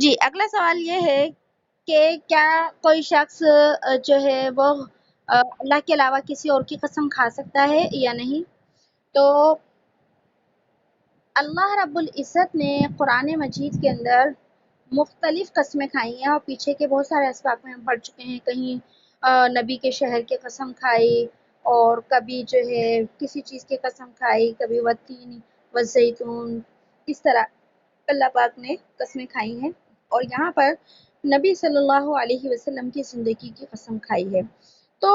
جی اگلا سوال یہ ہے کہ کیا کوئی شخص جو ہے وہ اللہ کے علاوہ کسی اور کی قسم کھا سکتا ہے یا نہیں؟ تو اللہ رب العزت نے قرآن مجید کے اندر مختلف قسمیں کھائی ہیں، اور پیچھے کے بہت سارے اسباق میں ہم پڑھ چکے ہیں، کہیں نبی کے شہر کی قسم کھائی، اور کبھی جو ہے کسی چیز کی قسم کھائی، کبھی والتین والزیتون، اس طرح اللہ پاک نے قسمیں کھائی ہیں، اور یہاں پر نبی صلی اللہ علیہ وسلم کی زندگی کی قسم کھائی ہے۔ تو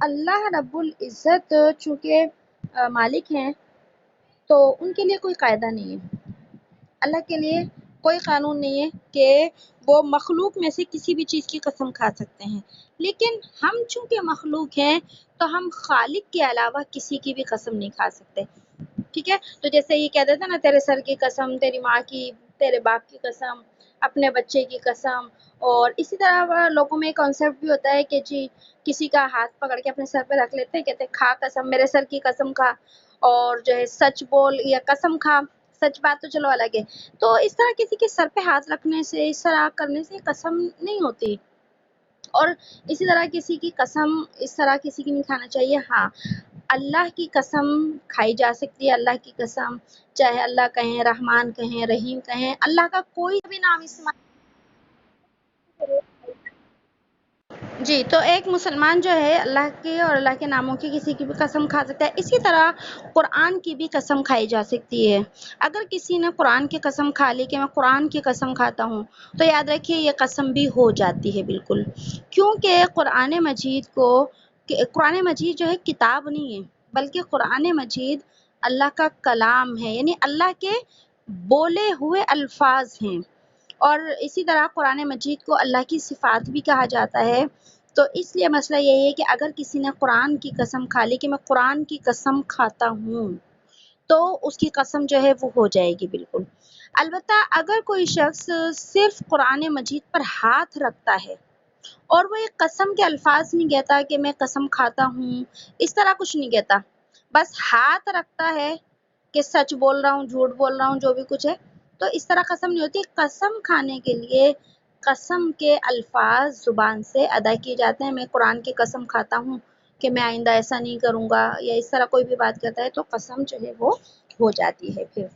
اللہ رب العزت چونکہ مالک ہیں، تو ان کے لیے کوئی قاعدہ نہیں ہے، اللہ کے لیے کوئی قانون نہیں ہے کہ وہ مخلوق میں سے کسی بھی چیز کی قسم کھا سکتے ہیں، لیکن ہم چونکہ مخلوق ہیں تو ہم خالق کے علاوہ کسی کی بھی قسم نہیں کھا سکتے، ٹھیک ہے؟ تو جیسے یہ کہہ دیتے نا، تیرے سر کی قسم، تیری ماں کی، تیرے باپ کی قسم، اپنے بچے کی قسم، اور اسی طرح لوگوں میں ایک کانسیپٹ بھی ہوتا ہے کہ جی کسی کا ہاتھ پکڑ کے اپنے سر پہ رکھ لیتے ہیں، کہتے ہیں کھا قسم، میرے سر کی قسم کھا، اور جو ہے سچ بول یا قسم کھا، سچ بات تو چلو الگ ہے۔ تو اس طرح کسی کے سر پہ ہاتھ رکھنے سے، اس طرح کرنے سے قسم نہیں ہوتی، اور اسی طرح کسی کی قسم اس طرح کسی کی نہیں کھانا چاہیے۔ ہاں، اللہ کی قسم کھائی جا سکتی ہے، اللہ کی قسم، چاہے اللہ کہیں، رحمان کہیں، رحیم کہیں، اللہ کا کوئی بھی نام استعمال۔ جی، تو ایک مسلمان جو ہے اللہ کے اور اللہ کے ناموں کی کسی کی بھی قسم کھا سکتا ہے، اسی طرح قرآن کی بھی قسم کھائی جا سکتی ہے۔ اگر کسی نے قرآن کی قسم کھا لی کہ میں قرآن کی قسم کھاتا ہوں، تو یاد رکھیے یہ قسم بھی ہو جاتی ہے بالکل، کیونکہ قرآن مجید جو ہے کتاب نہیں ہے، بلکہ قرآن مجید اللہ کا کلام ہے، یعنی اللہ کے بولے ہوئے الفاظ ہیں، اور اسی طرح قرآن مجید کو اللہ کی صفات بھی کہا جاتا ہے۔ تو اس لیے مسئلہ یہی ہے کہ اگر کسی نے قرآن کی قسم کھا لی کہ میں قرآن کی قسم کھاتا ہوں، تو اس کی قسم جو ہے وہ ہو جائے گی بالکل۔ البتہ اگر کوئی شخص صرف قرآن مجید پر ہاتھ رکھتا ہے اور وہ ایک قسم کے الفاظ نہیں کہتا کہ میں قسم کھاتا ہوں، اس طرح کچھ نہیں کہتا، بس ہاتھ رکھتا ہے کہ سچ بول رہا ہوں، جھوٹ بول رہا ہوں، جو بھی کچھ ہے، تو اس طرح قسم نہیں ہوتی۔ قسم کھانے کے لیے قسم کے الفاظ زبان سے ادا کیے جاتے ہیں۔ میں قرآن کی قسم کھاتا ہوں کہ میں آئندہ ایسا نہیں کروں گا، یا اس طرح کوئی بھی بات کرتا ہے تو قسم جو ہے وہ ہو جاتی ہے پھر۔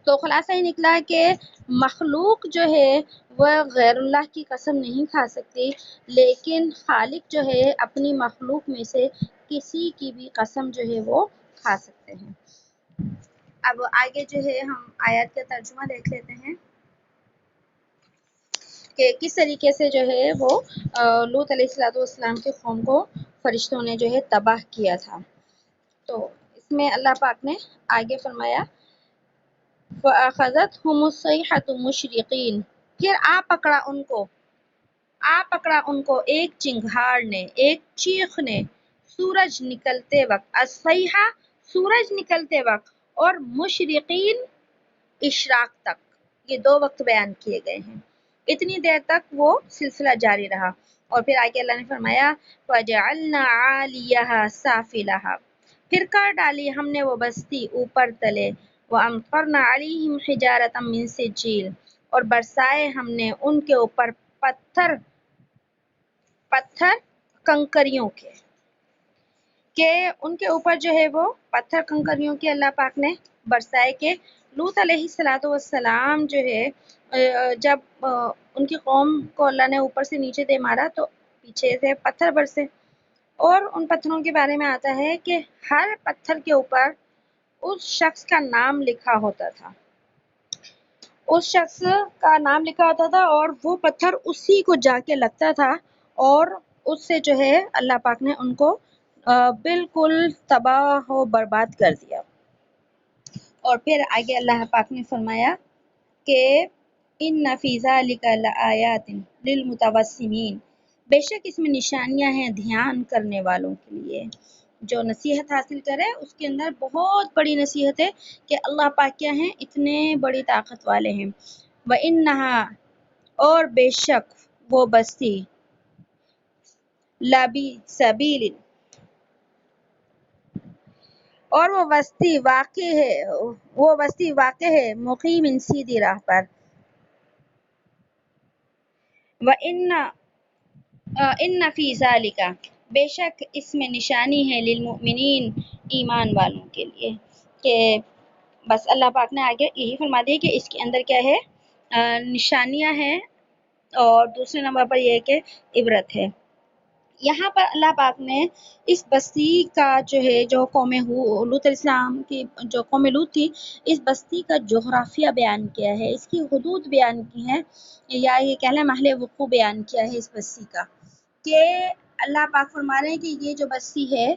تو خلاصہ یہ نکلا کہ مخلوق جو ہے وہ غیر اللہ کی قسم نہیں کھا سکتی، لیکن خالق جو ہے اپنی مخلوق میں سے کسی کی بھی قسم جو ہے وہ کھا سکتے ہیں۔ اب آگے جو ہے ہم آیات کا ترجمہ دیکھ لیتے ہیں کہ کس طریقے سے جو ہے وہ لوط علیہ السلام کے قوم کو فرشتوں نے جو ہے تباہ کیا تھا۔ تو اس میں اللہ پاک نے آگے فرمایا فَأَخَذَتْهُمُ الصَّيْحَةُ مُشْرِقِينَ، پھر آ پکڑا ان کو ایک چنگھاڑ نے، ایک چیخ نے، سورج نکلتے وقت، الصیحہ سورج نکلتے وقت، اور مشرقین اشراق تک، یہ دو وقت بیان کیے گئے ہیں، اتنی دیر تک وہ سلسلہ جاری رہا۔ اور پھر آگے اللہ نے فرمایا وَجَعَلْنَا عَالِيَهَا سَافِلَهَا، پھر کر ڈالی ہم نے وہ بستی اوپر تلے، وَأَمْطَرْنَا عَلَيْهِمْ حِجَارَةً مِّن سِجِّيلٍ، اور برسائے ہم نے ان کے اوپر پتھر کنکریوں کے، کہ ان کے اوپر جو ہے وہ پتھر کنکریوں کے اللہ پاک نے برسائے، کہ لوط علیہ السلام جو ہے جب ان کی قوم کو اللہ نے اوپر سے نیچے دے مارا تو پیچھے سے پتھر برسے، اور ان پتھروں کے بارے میں آتا ہے کہ ہر پتھر کے اوپر اس شخص کا نام لکھا ہوتا تھا، اس شخص کا نام لکھا ہوتا تھا، اور وہ پتھر اسی کو جا کے لگتا تھا، اور اس سے جو ہے اللہ پاک نے ان کو بالکل تباہ و برباد کر دیا۔ اور پھر آگے اللہ پاک نے فرمایا کہ ان فی ذلک لآیات للمتوسمین، بے شک اس میں نشانیاں ہیں دھیان کرنے والوں کے لیے، جو نصیحت حاصل کرے اس کے اندر بہت بڑی نصیحت ہے کہ اللہ پاک کیا ہیں، اتنے بڑی طاقت والے ہیں۔ وَإِنَّهَا، اور بے شک وہ بستی، لبی سبیل، اور وہ بستی واقع ہے مقیم سیدھی راہ پر، ان فی ذالک، بے شک اس میں نشانی ہے للمؤمنین، ایمان والوں کے لیے، کہ بس اللہ پاک نے آگے یہی فرما دیا کہ اس کے اندر کیا ہے، نشانیاں ہیں، اور دوسرے نمبر پر یہ ہے کہ عبرت ہے۔ یہاں پر اللہ پاک نے اس بستی کا جو ہے، جو قوم لوط علیہ السلام کی جو قوم لوط تھی، اس بستی کا جغرافیہ بیان کیا ہے، اس کی حدود بیان کی ہیں، یا یہ کہہ لیں محل وقوع بیان کیا ہے اس بستی کا، کہ اللہ پاک فرما رہے ہیں کہ یہ جو بستی ہے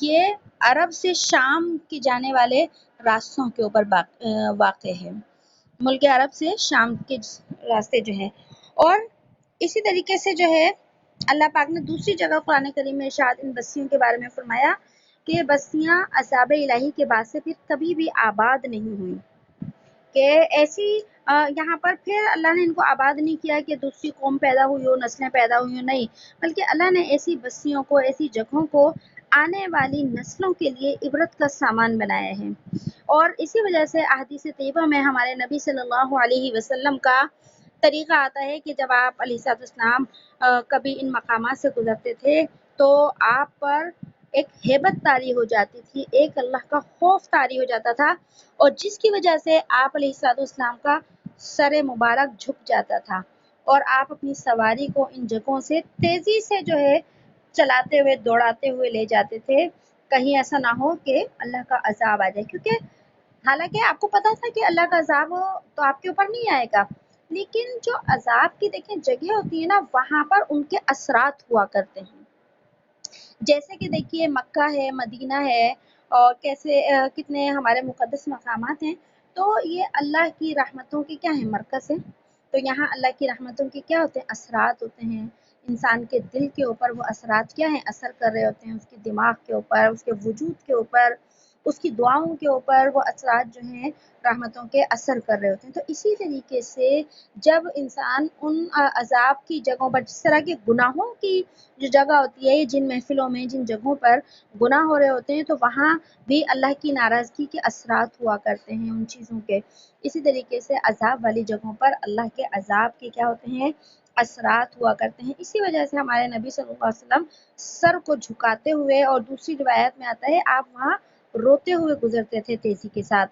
یہ عرب سے شام کی جانے والے راستوں کے اوپر واقع ہے، ملک عرب سے شام کے راستے جو ہیں۔ اور اسی طریقے سے جو ہے اللہ پاک نے دوسری جگہ قرآن کریم میں ارشاد ان بستیوں کے بارے میں فرمایا کہ یہ بستیاں عذاب الہی کے بعد سے پھر کبھی بھی آباد نہیں ہوئی، کہ ایسی یہاں پر پھر اللہ نے ان کو آباد نہیں کیا کہ دوسری قوم پیدا ہوئی ہو، نسلیں پیدا ہوئی ہو، نہیں، بلکہ اللہ نے ایسی بستیوں کو، ایسی جگہوں کو آنے والی نسلوں کے لیے عبرت کا سامان بنایا ہے۔ اور اسی وجہ سے احادیث طیبہ میں ہمارے نبی صلی اللہ علیہ وسلم کا طریقہ آتا ہے کہ جب آپ علیہ السلام کبھی ان مقامات سے گزرتے تھے تو آپ پر ایک ہیبت طاری ہو جاتی تھی، ایک اللہ کا خوف طاری ہو جاتا تھا، اور جس کی وجہ سے آپ علیہ السلام کا سر مبارک جھک جاتا تھا، اور آپ اپنی سواری کو ان جگہوں سے تیزی سے جو ہے چلاتے ہوئے، دوڑاتے ہوئے لے جاتے تھے، کہیں ایسا نہ ہو کہ اللہ کا عذاب آ جائے، کیونکہ حالانکہ آپ کو پتا تھا کہ اللہ کا عذاب تو آپ کے اوپر نہیں آئے گا، لیکن جو عذاب کی دیکھیں جگہ ہوتی ہے نا، وہاں پر ان کے اثرات ہوا کرتے ہیں، جیسے کہ دیکھیے مکہ ہے، مدینہ ہے، اور کیسے کتنے ہمارے مقدس مقامات ہیں، تو یہ اللہ کی رحمتوں کے کیا ہیں، مرکز ہیں، تو یہاں اللہ کی رحمتوں کے کیا ہوتے ہیں، اثرات ہوتے ہیں، انسان کے دل کے اوپر وہ اثرات کیا ہیں، اثر کر رہے ہوتے ہیں، اس کے دماغ کے اوپر، اس کے وجود کے اوپر، اس کی دعاؤں کے اوپر وہ اثرات جو ہیں رحمتوں کے اثر کر رہے ہوتے ہیں۔ تو اسی طریقے سے جب انسان ان عذاب کی جگہوں پر، جس طرح کے گناہوں کی جو جگہ ہوتی ہے، جن محفلوں میں، جن جگہوں پر گناہ ہو رہے ہوتے ہیں، تو وہاں بھی اللہ کی ناراضگی کے اثرات ہوا کرتے ہیں ان چیزوں کے، اسی طریقے سے عذاب والی جگہوں پر اللہ کے عذاب کے کیا ہوتے ہیں، اثرات ہوا کرتے ہیں۔ اسی وجہ سے ہمارے نبی صلی اللہ علیہ وسلم سر کو جھکاتے ہوئے، اور دوسری روایت میں آتا ہے آپ وہاں روتے ہوئے گزرتے تھے تیزی کے ساتھ۔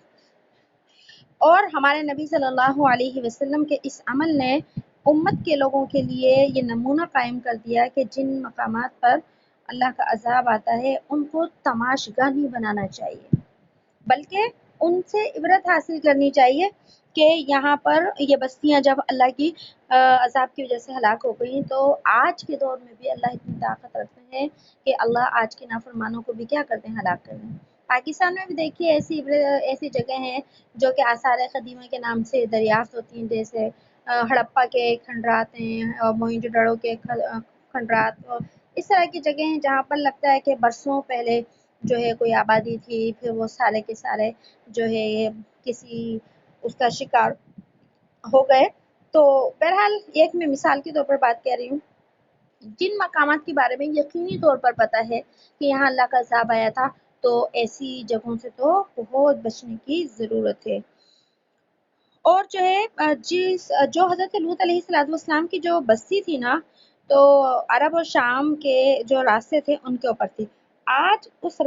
اور ہمارے نبی صلی اللہ علیہ وسلم کے اس عمل نے امت کے لوگوں کے لیے یہ نمونہ قائم کر دیا کہ جن مقامات پر اللہ کا عذاب آتا ہے ان کو تماشگاہ نہیں بنانا چاہیے، بلکہ ان سے عبرت حاصل کرنی چاہیے کہ یہاں پر یہ بستیاں جب اللہ کی عذاب کی وجہ سے ہلاک ہو گئی، تو آج کے دور میں بھی اللہ اتنی طاقت رکھتے ہیں کہ اللہ آج کے نافرمانوں کو بھی کیا کرتے ہیں، ہلاک کرتے ہیں۔ پاکستان میں بھی دیکھیے ایسی جگہ ہیں جو کہ آثار قدیمہ کے نام سے دریافت ہوتی ہیں، جیسے ہڑپا کے کھنڈرات ہیں، اور موہنجو دڑو کے کھنڈرات، اور اس طرح کی جگہ ہیں جہاں پر لگتا ہے کہ برسوں پہلے جو ہے کوئی آبادی تھی، پھر وہ سارے کے سارے جو ہے کسی اس کا شکار ہو گئے۔ تو بہرحال ایک میں مثال کے طور پر بات کر رہی ہوں، جن مقامات کے بارے میں یقینی طور پر پتہ ہے کہ یہاں اللہ کا عذاب آیا تھا، تو ایسی جگہوں سے تو بہت بچنے کی ضرورت ہے۔ اور جو ہے جو حضرت لوط علیہ السلام کی جو بستی تھی نا، تو عرب اور شام کے جو راستے تھے ان کے اوپر تھی۔ آج اس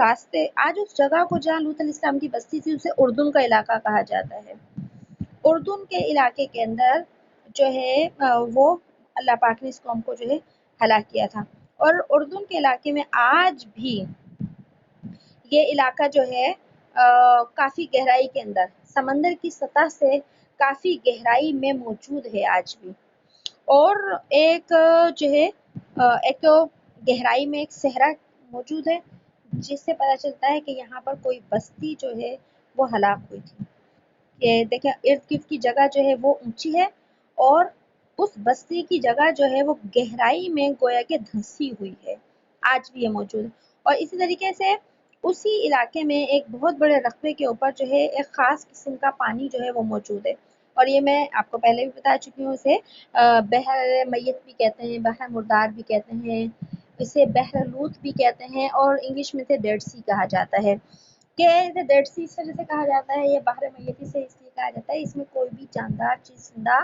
جگہ کو جہاں لوط علیہ السلام کی بستی تھی اسے اردن کا علاقہ کہا جاتا ہے۔ اردن کے علاقے کے اندر جو ہے وہ اللہ پاک نے اس قوم کو جو ہے ہلاک کیا تھا، اور اردن کے علاقے میں آج بھی یہ علاقہ جو ہے کافی گہرائی کے اندر، سمندر کی سطح سے کافی گہرائی میں موجود ہے آج بھی۔ اور ایک جو ہے ایک تو گہرائی میں ایک صحرا موجود ہے، جس سے پتہ چلتا ہے کہ یہاں پر کوئی بستی جو ہے وہ ہلاک ہوئی تھی، کہ دیکھیں ارد گرد کی جگہ جو ہے وہ اونچی ہے، اور اس بستی کی جگہ جو ہے وہ گہرائی میں گویا کہ دھنسی ہوئی ہے، آج بھی یہ موجود ہے۔ اور اسی طریقے سے اسی علاقے میں ایک بہت بڑے رقبے کے اوپر جو ہے ایک خاص قسم کا پانی جو ہے وہ موجود ہے، اور یہ میں آپ کو پہلے بھی بتا چکی ہوں، اسے بحر میت بھی کہتے ہیں، بحر مردار بھی کہتے ہیں، اسے بحر لوط بھی کہتے ہیں، اور انگلش میں سے ڈیڈ سی کہا جاتا ہے۔ کہ ڈیڈ سی اس وجہ سے کہا جاتا ہے، یہ بحر میتی سے اس لیے کہا جاتا ہے، اس میں کوئی بھی جاندار چیز زندہ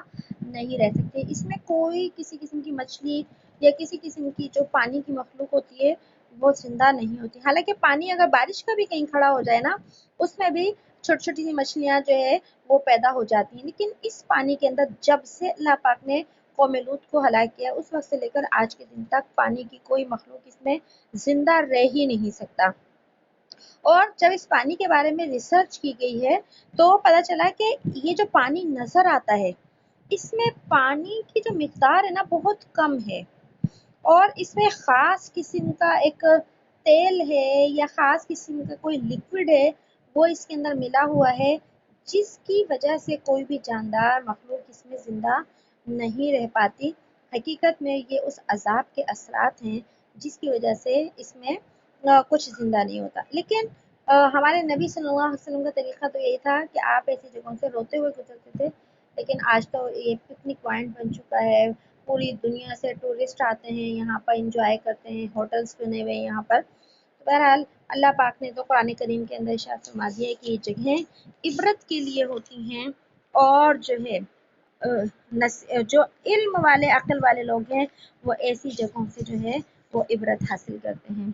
نہیں رہ سکتی، اس میں کوئی کسی قسم کی مچھلی یا کسی قسم کی جو پانی کی مخلوق ہوتی ہے وہ زندہ نہیں ہوتی۔ حالانکہ پانی اگر بارش کا بھی کہیں کھڑا ہو جائے نا، اس میں بھی چھوٹی چھوٹی سی مچھلیاں جو ہے وہ پیدا ہو جاتی ہیں، لیکن اس پانی کے اندر جب سے اللہ پاک نے قوم لوط کو ہلاک کیا، اس وقت سے لے کر آج کے دن تک پانی کی کوئی مخلوق اس میں زندہ رہ ہی نہیں سکتا۔ اور جب اس پانی کے بارے میں ریسرچ کی گئی ہے تو پتہ چلا کہ یہ جو پانی نظر آتا ہے اس میں پانی کی جو مقدار ہے نا بہت کم ہے، اور اس میں خاص قسم کا ایک تیل ہے یا خاص قسم کا کوئی لکوڈ ہے وہ اس کے اندر ملا ہوا ہے، جس کی وجہ سے کوئی بھی جاندار مخلوق اس میں زندہ نہیں رہ پاتی۔ حقیقت میں یہ اس عذاب کے اثرات ہیں جس کی وجہ سے اس میں کچھ زندہ نہیں ہوتا۔ لیکن ہمارے نبی صلی اللہ علیہ وسلم کا طریقہ تو یہی تھا کہ آپ ایسی جگہوں سے روتے ہوئے گزرتے تھے، لیکن آج تو یہ پکنک پوائنٹ بن چکا ہے، پوری دنیا سے ٹورسٹ آتے ہیں یہاں پر، انجوائے کرتے ہیں، ہوٹلز بنے ہوئے ہیں یہاں پر۔ بہرحال اللہ پاک نے تو قرآن کریم کے اندر ارشاد فرما دیا ہے کہ یہ جگہیں عبرت کے لیے ہوتی ہیں، اور جو ہے جو علم والے عقل والے لوگ ہیں وہ ایسی جگہوں سے جو ہے وہ عبرت حاصل کرتے ہیں۔